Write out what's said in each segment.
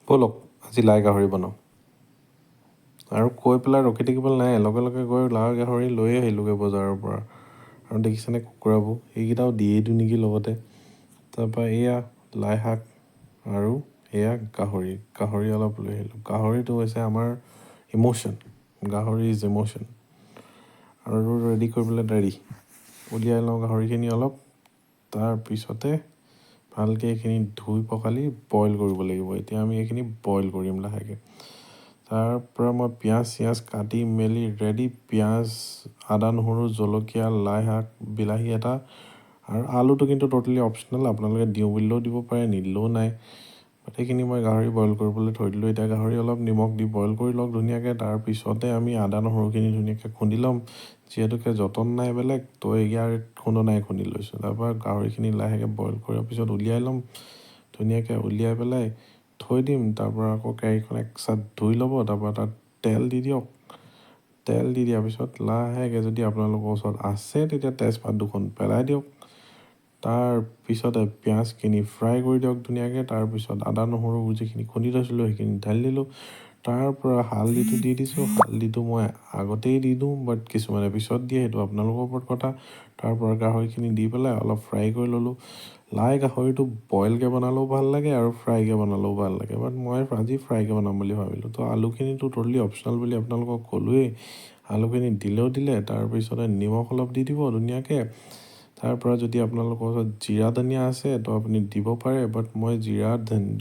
ব'লক আজি লাই গাহৰি বনাওঁ আৰু কৈ পেলাই ৰখি থাকিবলৈ নাই লগে লগে গৈ লাই গাহৰি লৈ আহিলোঁগৈ বজাৰৰ পৰা আৰু দেখিছেনে কুকুৰাবোৰ এইকেইটাও দিয়েই দিওঁ নেকি লগতে তাৰপৰা এয়া লাই শাক আৰু এয়া গাহৰি অলপ লৈ আহিলোঁ গাহৰিটো হৈছে আমাৰ ইম'শ্যন গাহৰি ইজ ইম'শ্যন আৰু ৰেডি কৰিবলৈ উলিয়াই লওঁ গাহৰিখিনি অলপ তাৰপিছতে ভালকৈ এইখিনি ধুই পখালি বইল কৰিব লাগিব এতিয়া আমি এইখিনি বইল কৰিম লাহেকৈ তাৰ পৰা মই পিঁয়াজ চিয়াজ কাটি মেলি ৰেডি পিঁয়াজ আদা নহৰু জলকীয়া লাই শাক বিলাহী এটা আৰু আলুটো কিন্তু ট'টেলি অপচনেল আপোনালোকে দিওঁ বুলিলেও দিব পাৰে নিদিলেও নাই গোটেইখিনি মই গাহৰি বইল কৰিবলৈ থৈ দিলোঁ এতিয়া গাহৰি অলপ নিমখ দি বইল কৰি লওক ধুনীয়াকৈ তাৰপিছতে আমি আদা নহৰুখিনি ধুনীয়াকৈ খুন্দি ল'ম যিহেতুকে যতন নাই বেলেগ তো ইয়াৰ খুন্দনাই খুন্দি লৈছোঁ তাৰপৰা গাহৰিখিনি লাহেকৈ বইল কৰাৰ পিছত উলিয়াই ল'ম ধুনীয়াকৈ উলিয়াই পেলাই থৈ দিম তাৰপৰা আকৌ কেৰাহীখন একচাত ধুই ল'ব তাৰপৰা তাত তেল দি দিয়ক তেল দি দিয়াৰ পিছত লাহেকৈ যদি আপোনালোকৰ ওচৰত আছে তেতিয়া তেজপাত দুখন পেলাই দিয়ক তাৰপিছতে পিঁয়াজখিনি ফ্ৰাই কৰি দিয়ক ধুনীয়াকৈ তাৰপিছত আদা নহৰু যিখিনি খুন্দি থৈছিলোঁ সেইখিনি ঢালি দিলোঁ তাৰ পৰা হালধিটো দি দিছোঁ হালধিটো মই আগতেই দি দিওঁ বাট কিছুমানে পিছত দিয়ে সেইটো আপোনালোকৰ ওপৰত কথা তাৰ পৰা গাহৰিখিনি দি পেলাই অলপ ফ্ৰাই কৰি ল'লোঁ লাই গাহৰিটো বইলকৈ বনালেও ভাল লাগে আৰু ফ্ৰাইকৈ বনালেও ভাল লাগে বাট মই আজি ফ্ৰাইকৈ বনাম বুলি ভাবিলোঁ তো আলুখিনিতো ট'টেলি অপচনেল বুলি আপোনালোকক ক'লোৱেই আলুখিনি দিলেও দিলে তাৰপিছতে নিমখ অলপ দি দিব ধুনীয়াকৈ তাৰ পৰা যদি আপোনালোকৰ ওচৰত জিৰা ধনিয়া আছে তো আপুনি দিব পাৰে বাট মই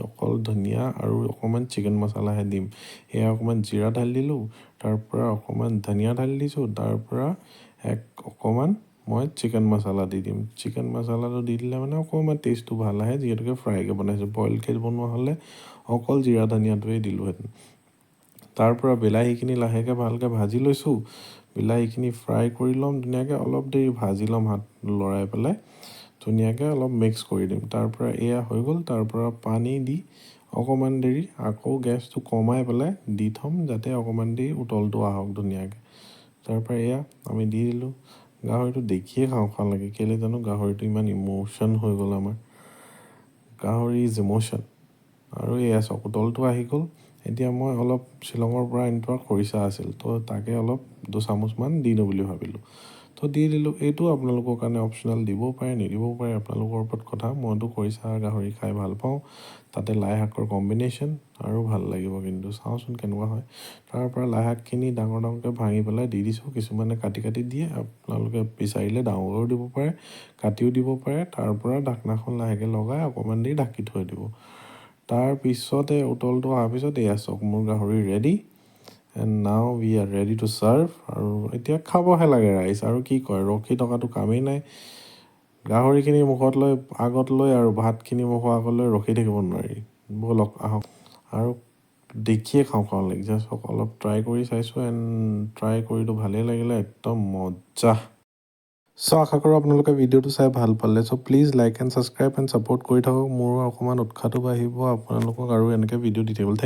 অকল ধনিয়া আৰু অকণমান চিকেন মছলাহে দিম সেয়া অকণমান জিৰা ঢালি দিলোঁ তাৰ পৰা অকণমান ধনিয়া ঢালি দিছোঁ তাৰ পৰা অকণমান মই চিকেন মছলা দি দিম চিকেন মছলাটো দি দিলে মানে অকণমান টেষ্টটো ভাল আহে যিহেতুকে ফ্ৰাইকৈ বনাইছোঁ বইলকৈ বনোৱা হ'লে অকল জিৰা ধনিয়াটোৱেই দিলোঁহেঁতেন তাৰ পৰা বিলাহীখিনি লাহেকৈ ভালকৈ ভাজি লৈছোঁ বিলাহীখিনি ফ্ৰাই কৰি ল'ম ধুনীয়াকৈ অলপ দেৰি ভাজি ল'ম হাত লৰাই পেলাই ধুনীয়াকৈ অলপ মিক্স কৰি দিম তাৰ পৰা এয়া হৈ গ'ল তাৰ পৰা পানী দি অকণমান দেৰি আকৌ গেছটো কমাই পেলাই দি থ'ম যাতে অকণমান দেৰি উতলটো আহক ধুনীয়াকৈ তাৰ পৰা এয়া আমি দি দিলোঁ গাহৰিটো দেখিয়ে খাওঁ লাগে কেলৈ জানো গাহৰিটো ইমান ইম'শ্যন হৈ গ'ল আমাৰ গাহৰি ইজ ইম'শ্যন আৰু এয়া চাওক উতলটো আহি গ'ল এতিয়া মই অলপ শ্বিলঙৰ পৰা আনি থোৱা খৰিচা আছিল তো তাকে অলপ 2 চামুচমান দি দিওঁ বুলি ভাবিলোঁ তো দি দিলোঁ এইটো আপোনালোকৰ কাৰণে অপচনেল দিবও পাৰে নিদিবও পাৰে আপোনালোকৰ ওপৰত কথা মইতো খৰিচা গাহৰি খাই ভাল পাওঁ তাতে লাই শাকৰ কম্বিনেশ্যন আৰু ভাল লাগিব কিন্তু চাওঁচোন কেনেকুৱা হয় তাৰ পৰা লাই শাকখিনি ডাঙৰ ডাঙৰকৈ ভাঙি পেলাই দি দিছোঁ কিছুমানে কাটি কাটি দিয়ে আপোনালোকে বিচাৰিলে ডাঙৰকৈও দিব পাৰে কাটিও দিব পাৰে তাৰ পৰা ঢাকনাখন লাহেকৈ লগাই অকণমান দেৰি ঢাকি থৈ দিব তাৰপিছতে উতলটো অহাৰ পিছত এয়া চাওক মোৰ গাহৰি ready and now we are ready to serve আৰু এতিয়া খাবহে লাগে ৰাইজ আৰু কি কয় ৰখি থকাটো কামেই নাই গাহৰিখিনি মুখত লৈ আগত লৈ আৰু ভাতখিনি মুখৰ আগত লৈ ৰখি থাকিব নোৱাৰি ব'লক আহক আৰু দেখিয়ে খাওঁ লাগিছে চাওক অলপ ট্ৰাই কৰি চাইছোঁ এণ্ড ট্ৰাই কৰিতো ভালেই লাগিলে একদম মজা চ' আশা কৰোঁ আপোনালোকে ভিডিঅ'টো চাই ভাল পালে চ' please like and subscribe and support কৰি থাকক মোৰ অকণমান উৎসাহটো বাঢ়িব আপোনালোকক আৰু এনেকৈ ভিডিঅ' দি থাকিবলৈ